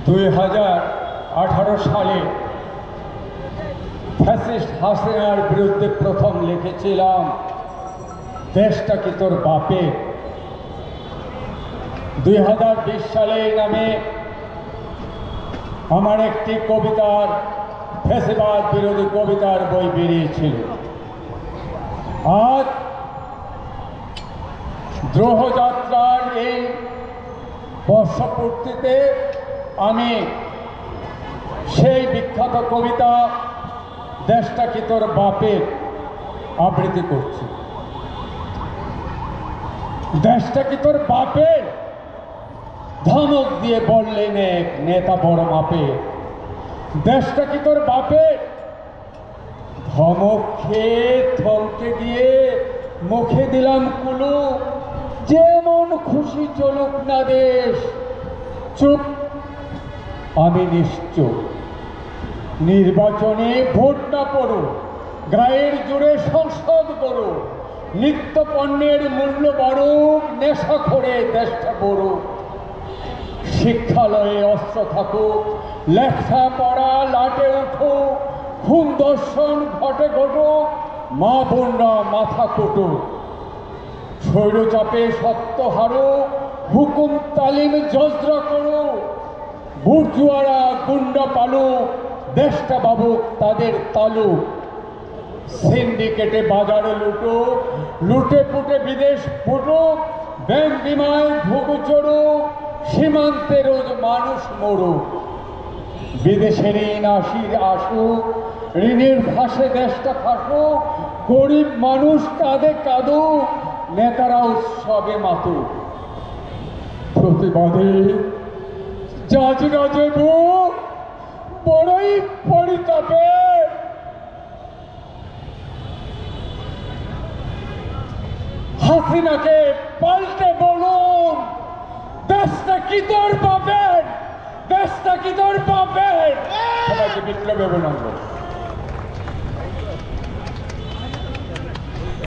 2018 সালে ফ্যাসিস্ট হাসিনার বিরুদ্ধে প্রথম লিখেছিলাম দেশটা কি তোর বাপের। 2020 সালে নামে আমার একটি কবিতার ফ্যাসিবাদ বিরোধী কবিতার বই বেরিয়েছিল। আজ দ্রোহযাত্রার এই বর্ষপূর্তিতে আমি সেই বিখ্যাত কবিতা দেশটা কি তোর বাপের আবৃত্তি করছি। দেশটা কি তোর বাপের, ধমক দিয়ে বললেন এক নেতা বড় মাপের। দেশটা কি তোর বাপের, ধমক খেয়ে থমকে গিয়ে মুখে দিলাম কুলু, যেমন খুশি চলুক না দেশ। চুপ, আমি নিশ্চুপ। নির্বাচনে ভোট না পড়ো, গায়ের জোরে সংসদ করো, নিত্য পণ্যের মূল্য বাড়ুক, নেশা করে দেশটা বড়ুক। শিক্ষালয়ে অস্ত্র থাকুক, লেখা পড়া লাটে উঠুক, খুন দর্শন ঘটে ঘটুক, মা বোনরা মাথা কুটুক। স্বৈরচাপে সত্য হারুক, হুকুম তালিম জজরা করুক, বুর্জুয়ারা গুন্ডা পালুক, দেশটা বাবুক তাদের তালুক। সিন্ডিকেটে বাজারে লুটুক, লুটে পুটে বিদেশ ফুটুক, ব্যাংক বিমায় ঘুঘু চড়ুক, সীমান্তে রোজ মানুষ মরুক। বিদেশে ঋণ আসুক, ঋণের ফাঁসে দেশটা ফাঁসুক, গরিব মানুষ কাঁদে কাঁদুক, নেতারা উৎসবে মাতুক। প্রতিবাদে জাজরা দেবু বড়ই পরিতাপে, হাসিনাকে পাল্টে বলুন দেশটা কি তোর বাপের, দেশটা কি তোর বাপের। সবাইকে বিপ্লবী অভিনন্দন।